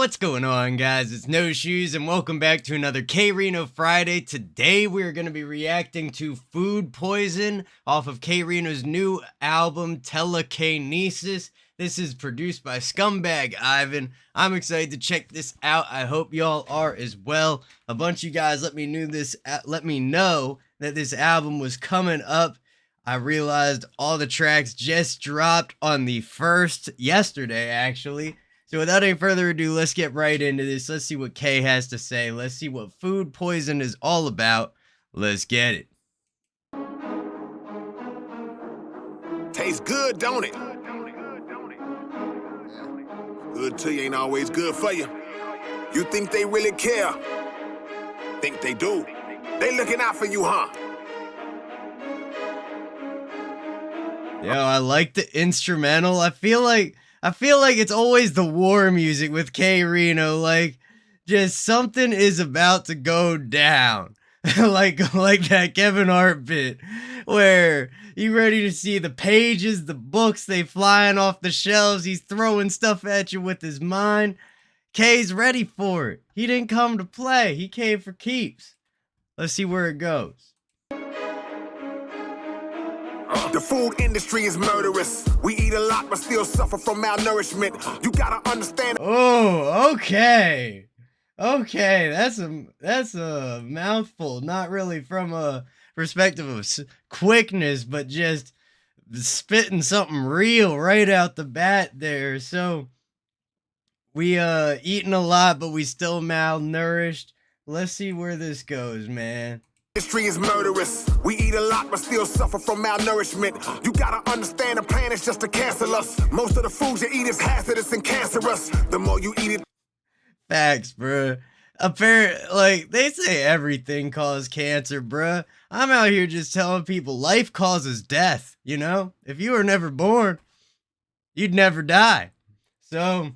What's going on, guys? It's No Shoes and welcome back to another K-RINO Friday. Today we're going to be reacting to Food Poison off of K-RINO's new album TELE-K-NESIS. This is produced by Scumbag Ivan. I'm excited to check this out. I hope y'all are as well. A bunch of you guys let me know that this album was coming up. I realized all the tracks just dropped on the 1st, yesterday actually. So without any further ado, let's get right into this. Let's see what K has to say. Let's see what Food Poison is all about. Let's get it. Tastes good, don't it? Good to you ain't always good for you. You think they really care? Think they do? They looking out for you, huh? Yo, I like the instrumental. I feel like it's always the war music with K-RINO, like just something is about to go down. like that Kevin Hart bit where you ready to see the pages, the books, they flying off the shelves, he's throwing stuff at you with his mind. K's ready for it. He didn't come to play, he came for keeps. Let's see where it goes. The food industry is murderous. We eat a lot but still suffer from malnourishment. You gotta understand. Oh, okay. Okay, that's a mouthful. Not really from a perspective of quickness, but just spitting something real right out the bat there. So we eating a lot, but we still malnourished. Let's see where this goes, man. Industry is murderous. We eat a lot but still suffer from malnourishment. You gotta understand the plan is just to cancel us. Most of the foods you eat is hazardous and cancerous. The more you eat it. Facts, bruh. Like, they say everything causes cancer, bruh. I'm out here just telling people life causes death, you know? If you were never born, you'd never die. So,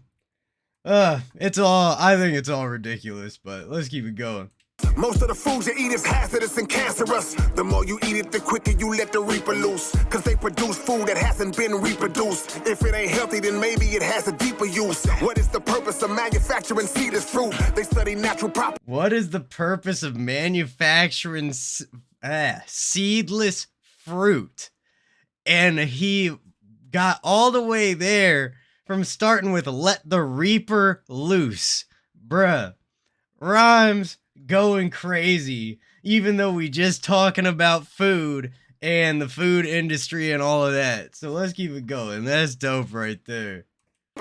I think it's all ridiculous, but let's keep it going. Most of the foods you eat is hazardous and cancerous. The more you eat it, the quicker you let the reaper loose. Cause they produce food that hasn't been reproduced. If it ain't healthy, then maybe it has a deeper use. What is the purpose of manufacturing seedless fruit? They study natural properties. What is the purpose of manufacturing seedless fruit? And he got all the way there from starting with let the reaper loose. Bruh. Rhymes going crazy, even though we just talking about food and the food industry and all of that. So let's keep it going. That's dope right there.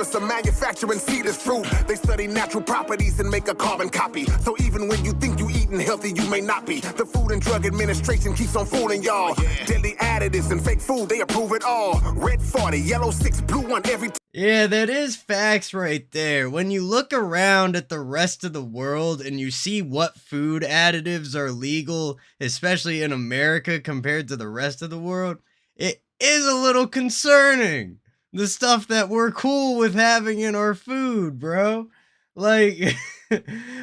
Some manufacturing seedless fruit. They study natural properties and make a carbon copy. So even when you think you eating healthy, you may not be. The Food and Drug Administration keeps on fooling y'all. Deadly additives and fake food, they approve it all. Red 40, yellow 6, blue 1 every time. Yeah, that is facts right there. When you look around at the rest of the world and you see what food additives are legal, especially in America compared to the rest of the world, it is a little concerning. The stuff that we're cool with having in our food, bro. Like,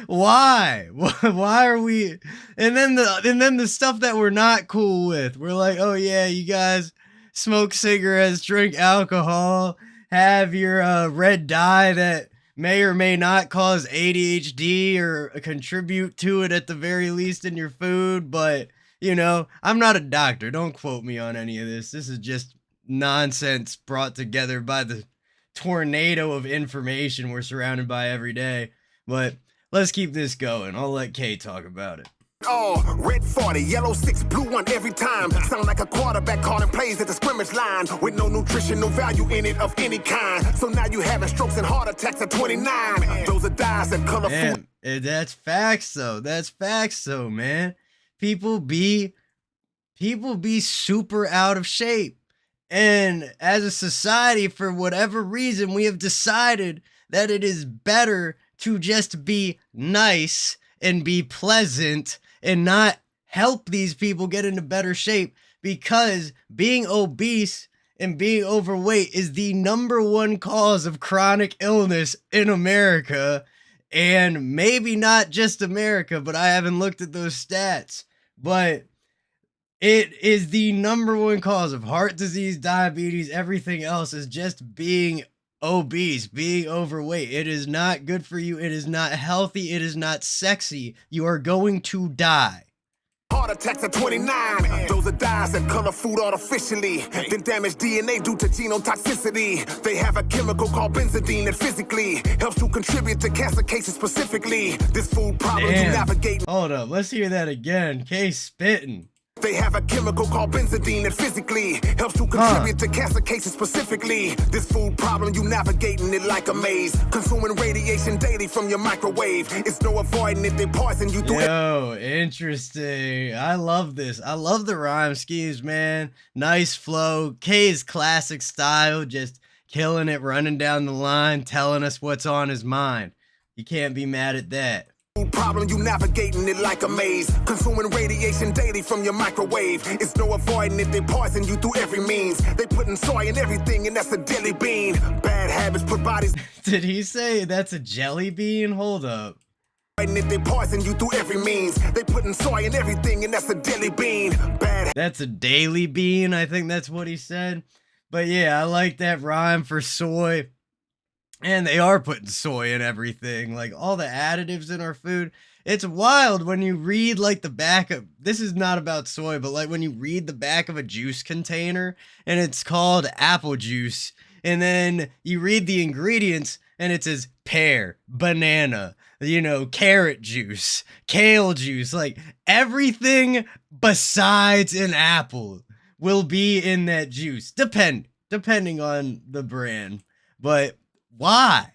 why? Why are we? And then the stuff that we're not cool with, we're like, oh yeah, you guys smoke cigarettes, drink alcohol, have your red dye that may or may not cause ADHD or contribute to it at the very least in your food. But, you know, I'm not a doctor. Don't quote me on any of this. This is just nonsense brought together by the tornado of information we're surrounded by every day. But let's keep this going. I'll let K talk about it. Oh, red 40, yellow 6, blue 1 every time. Sound like a quarterback calling plays at the scrimmage line with no nutritional value in it of any kind. So now you having strokes and heart attacks at 29. Those are dyes that color food. That's facts though. That's facts though, man. People be super out of shape. And as a society, for whatever reason, we have decided that it is better to just be nice and be pleasant and not help these people get into better shape, because being obese and being overweight is the #1 cause of chronic illness in America. And maybe not just America, but I haven't looked at those stats. But it is the #1 cause of heart disease, diabetes, everything else is just being obese, being overweight. It is not good for you. It is not healthy. It is not sexy. You are going to die. Heart attacks at 29. Those are dyes that color food artificially. Then damage DNA due to genome toxicity. They have a chemical called benzodine that physically helps to contribute to cancer cases specifically. This food problem you navigate. Hold up, let's hear that again. K spitting. They have a chemical called benzodine that physically helps to contribute to cancer cases specifically. This food problem, you navigating it like a maze. Consuming radiation daily from your microwave. It's no avoiding it, they poison you through. Yo, interesting. I love this. I love the rhyme schemes, man. Nice flow. K's classic style, just killing it, running down the line, telling us what's on his mind. You can't be mad at that. Problem, you navigating it like a maze. Consuming radiation daily from your microwave. It's no avoiding it, they poison you through every means. They putting soy in everything, and that's a jelly bean. Bad habits put bodies. Did he say that's a jelly bean? Hold up. They poison you through every means. They putting soy in everything, and that's a jelly bean. Bad. That's a daily bean, I think that's what he said. But yeah, I like that rhyme for soy. And they are putting soy in everything, like all the additives in our food. It's wild when you read like the back of, this is not about soy, but like when you read the back of a juice container and it's called apple juice, and then you read the ingredients and it says pear, banana, carrot juice, kale juice, like everything besides an apple will be in that juice, depending on the brand. But why?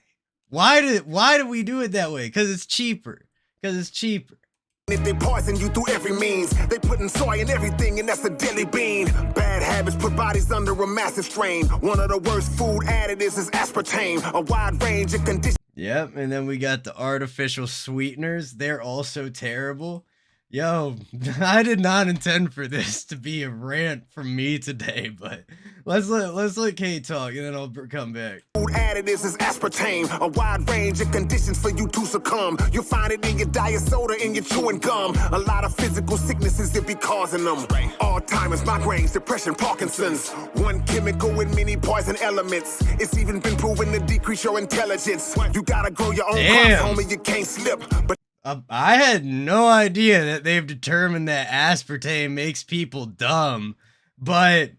Why do we do it that way? Because it's cheaper. They poison you through every means. They putting soy in everything, and that's a jelly bean. Bad habits put bodies under a massive strain. One of the worst food additives is aspartame. A wide range of conditions. Yep, and then we got the artificial sweeteners. They're also terrible. Yo, I did not intend for this to be a rant from me today, but let's let Kate talk, and then I'll come back. Food additives is aspartame, a wide range of conditions for you to succumb. You'll find it in your diet soda and your chewing gum. A lot of physical sicknesses it be causing them. Alzheimer's, migraines, depression, Parkinson's. One chemical with many poison elements. It's even been proven to decrease your intelligence. You gotta grow your own crops, homie, you can't slip. But I had no idea that they've determined that aspartame makes people dumb, but,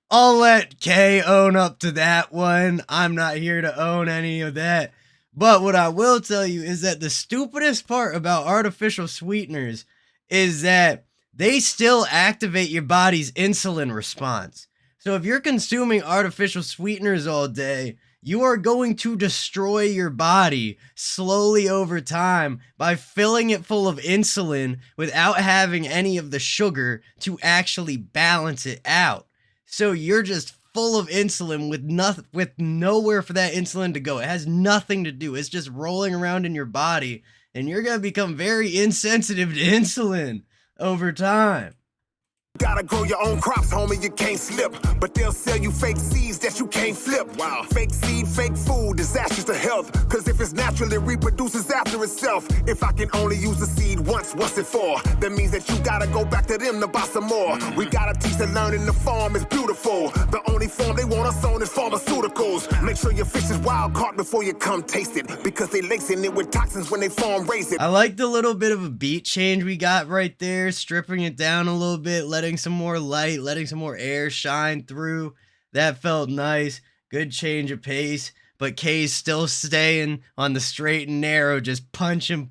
I'll let K own up to that one. I'm not here to own any of that, but what I will tell you is that the stupidest part about artificial sweeteners is that they still activate your body's insulin response. So if you're consuming artificial sweeteners all day, you are going to destroy your body slowly over time by filling it full of insulin without having any of the sugar to actually balance it out. So you're just full of insulin with nowhere for that insulin to go. It has nothing to do. It's just rolling around in your body, and you're going to become very insensitive to insulin over time. Gotta grow your own crops, homie, you can't slip. But they'll sell you fake seeds that you can't flip. Wow. Fake seed, fake food, disastrous to health. Cause if it's natural, it reproduces after itself. If I can only use the seed once, what's it for? That means that you gotta go back to them to buy some more. We gotta teach them learning the farm is beautiful. The only farm they want us on is pharmaceuticals. Make sure your fish is wild caught before you come taste it. Because they lacing it with toxins when they farm raise it. I like the little bit of a beat change we got right there, stripping it down a little bit, letting some more light, letting some more air shine through. That felt nice. Good change of pace. But K's still staying on the straight and narrow, just punching,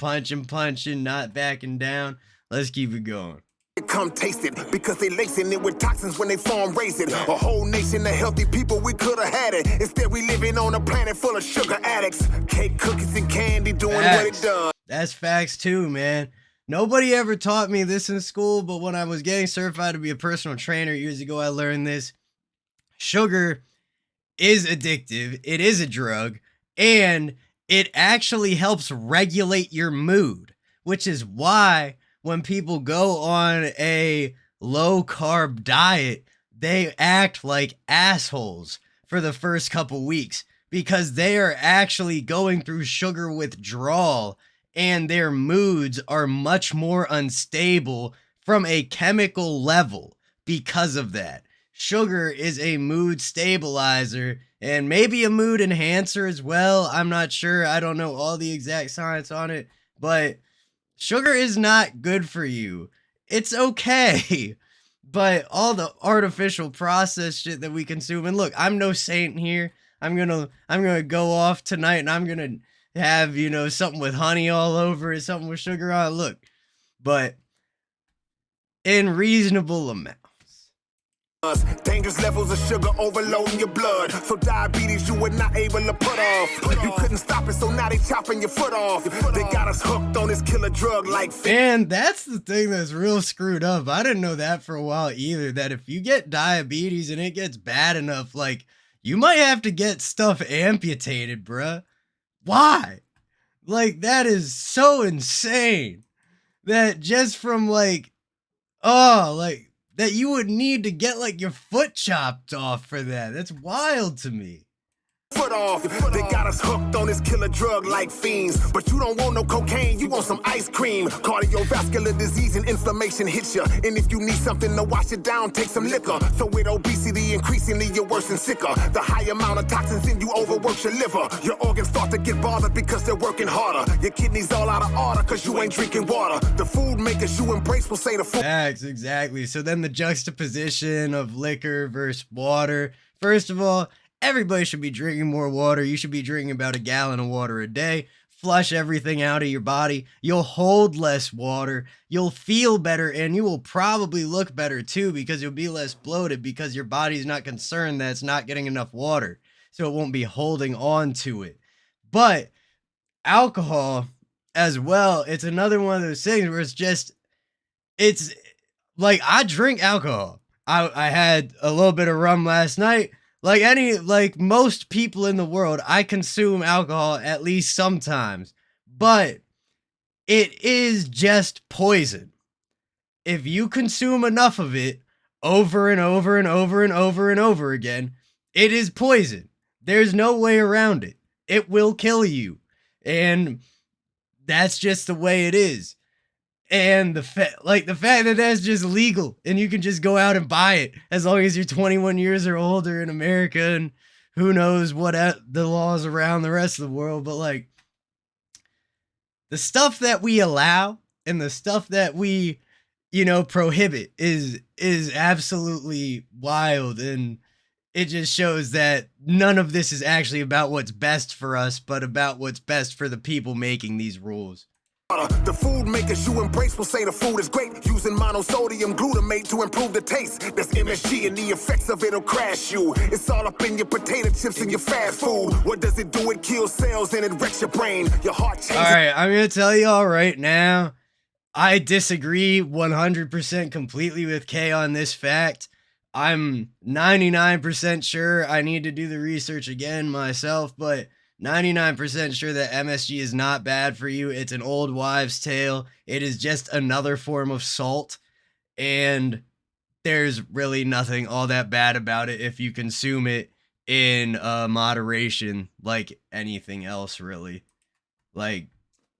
not backing down. Let's keep it going. Come taste it, because they lacing it with toxins when they farm raise it. A whole nation of healthy people, we could have had it. Instead we living on a planet full of sugar addicts. Cake, cookies, and candy doing what it does. That's facts too, man. Nobody ever taught me this in school, but when I was getting certified to be a personal trainer years ago, I learned this. Sugar is addictive, it is a drug, and it actually helps regulate your mood, which is why when people go on a low-carb diet, they act like assholes for the first couple weeks because they are actually going through sugar withdrawal and their moods are much more unstable from a chemical level because of that. sugar is a mood stabilizer and maybe a mood enhancer as well. I'm not sure. I don't know all the exact science on it, but sugar is not good for you. It's okay. But all the artificial processed shit that we consume, and look, I'm no saint here. I'm gonna go off tonight and I'm gonna have, something with honey all over it, something with sugar on it. Look, but in reasonable amounts. Dangerous levels of sugar overloading your blood. So diabetes you were not able to put off. You couldn't stop it, so now they chopping your foot off. They got us hooked on this killer drug like. And that's the thing that's real screwed up. I didn't know that for a while either, that if you get diabetes and it gets bad enough, like, you might have to get stuff amputated, bruh. Why? Like, that is so insane. That just from like, that you would need to get like your foot chopped off for that. That's wild to me. Foot off. They got us hooked on this killer drug like fiends. But you don't want no cocaine, you want some ice cream. Cardiovascular disease and inflammation hits you. And if you need something to wash it down, take some liquor. So with obesity increasingly, you're worse and sicker. The high amount of toxins in you overworks your liver. Your organs start to get bothered because they're working harder. Your kidneys all out of order because you ain't drinking water. The food makers you embrace will say the food. Facts, exactly. So then the juxtaposition of liquor versus water. First of all, everybody should be drinking more water. You should be drinking about 1 gallon of water a day. Flush everything out of your body. You'll hold less water. You'll feel better, and you will probably look better too because you'll be less bloated because your body's not concerned that it's not getting enough water. So it won't be holding on to it. But alcohol as well, it's another one of those things where it's like, I drink alcohol. I had a little bit of rum last night. Like most people in the world, I consume alcohol at least sometimes, but it is just poison. If you consume enough of it over and over and over and over and over again, it is poison. There's no way around it. It will kill you. And that's just the way it is. And the fact that that's just legal and you can just go out and buy it as long as you're 21 years or older in America, and who knows what the laws around the rest of the world. But like, the stuff that we allow and the stuff that we, prohibit is absolutely wild. And it just shows that none of this is actually about what's best for us, but about what's best for the people making these rules. The food makers you embrace will say the food is great. Using monosodium glutamate to improve the taste. That's MSG and the effects of it'll crash you. It's all up in your potato chips and your fast food. What does it do? It kills cells and it wrecks your brain. Your heart changes. Alright, I'm going to tell y'all right now, I disagree 100% completely with K on this fact. I'm 99% sure. I need to do the research again myself, but 99% sure that MSG is not bad for you. It's an old wives' tale. It is just another form of salt, and there's really nothing all that bad about it if you consume it in moderation, like anything else, really. Like,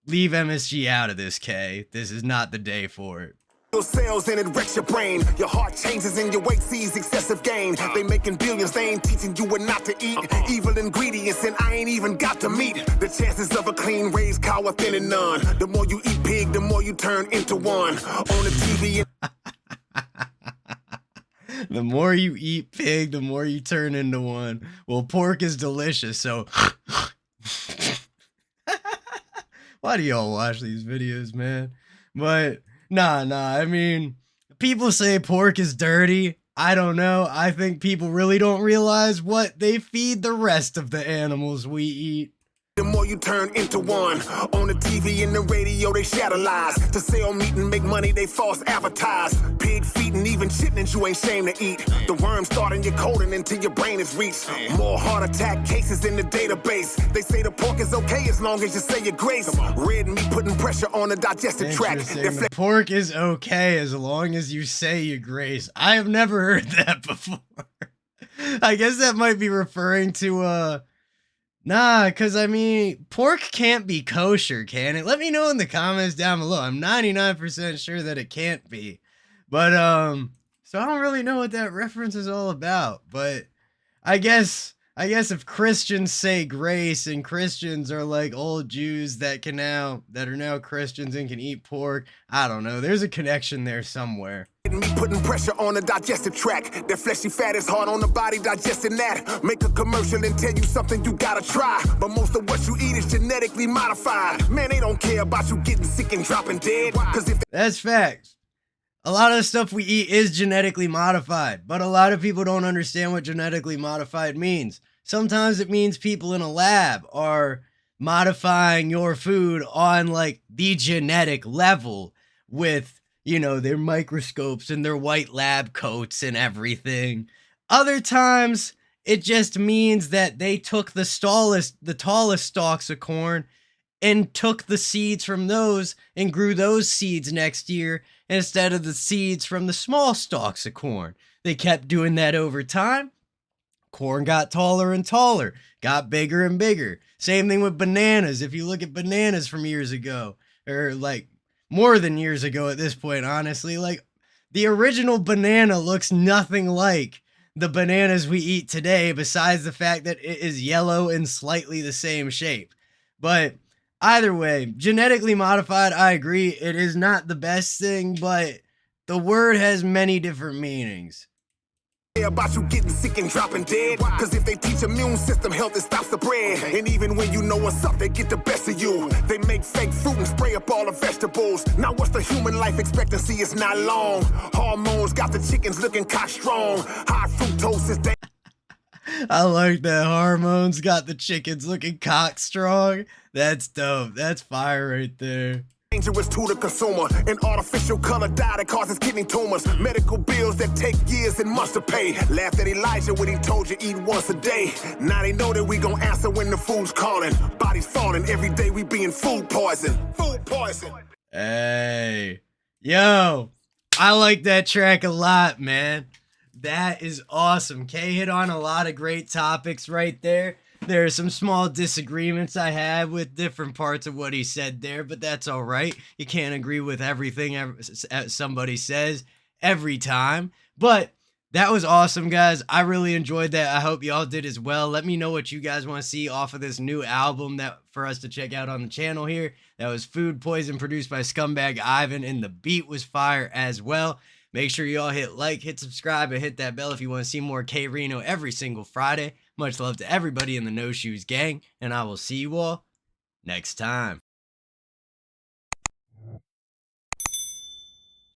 leave MSG out of this, K. This is not the day for it. Cells and it wrecks your brain. Your heart changes and your weight sees excessive gain. They making billions, they ain't teaching you what not to eat. Evil ingredients and I ain't even got to meet. The chances of a clean raised cow are thin and none. The more you eat pig, the more you turn into one. On the TV. The more you eat pig, the more you turn into one. Well, pork is delicious, so why do y'all watch these videos, man? But Nah, I mean, people say pork is dirty. I don't know. I think people really don't realize what they feed the rest of the animals we eat. The more you turn into one. On the TV and the radio, they shatter lies. To sell meat and make money, they false advertise. Pig feet and even chitlins you ain't ashamed to eat. The worms start in your colon until your brain is reached. More heart attack cases in the database. They say the pork is okay as long as you say your grace. Red meat putting pressure on the digestive tract. The pork is okay as long as you say your grace. I have never heard that before. I guess that might be referring to nah, because I mean, pork can't be kosher, can it? Let me know in the comments down below. I'm 99% sure that it can't be. But, So I don't really know what that reference is all about, but I guess if Christians say grace and Christians are like old Jews that are now Christians and can eat pork, I don't know. There's a connection there somewhere. Me putting pressure on the digestive tract. That fleshy fat is hard on the body digesting that. Make a commercial and tell you something you gotta try. But most of what you eat is genetically modified. Man, they don't care about you getting sick and dropping dead. Cause if That's facts. A lot of the stuff we eat is genetically modified, but a lot of people don't understand what genetically modified means. Sometimes it means people in a lab are modifying your food on like the genetic level with, their microscopes and their white lab coats and everything. Other times it just means that they took the tallest stalks of corn and took the seeds from those and grew those seeds next year instead of the seeds from the small stalks of corn. They kept doing that over time. Corn got taller and taller, got bigger and bigger. Same thing with bananas. If you look at bananas from years ago, or like more than years ago at this point, honestly, like the original banana looks nothing like the bananas we eat today, besides the fact that it is yellow and slightly the same shape. But either way, genetically modified, I agree, it is not the best thing, but the word has many different meanings. about you getting sick and dropping dead. Cause if they teach immune system health, it stops the bread. And even when you know what's up, they get the best of you. They make fake fruit and spray up all the vegetables. Now what's the human life expectancy? It's not long. Hormones got the chickens looking cock strong. High fructose is dangerous. I like that. Hormones got the chickens looking cock strong. That's dope. That's fire right there. Dangerous to the consumer. An artificial color dye that causes kidney tumors. Medical bills that take years and months to pay. Laughed at Elijah when he told you eat once a day. Now they know that we gon' answer when the food's calling. Bodies falling every day, we being food poison. Food poison. Hey, yo, I like that track a lot, man. That is awesome. K hit on a lot of great topics right there. There are some small disagreements I have with different parts of what he said there, but that's all right. You can't agree with everything somebody says every time. But that was awesome, guys. I really enjoyed that. I hope y'all did as well. Let me know what you guys want to see off of this new album that for us to check out on the channel here. That was Food Poison, produced by Scumbag Ivan, and the beat was fire as well. Make sure you all hit like, hit subscribe, and hit that bell if you want to see more K-RINO every single Friday. Much love to everybody in the No Shoes gang, and I will see you all next time.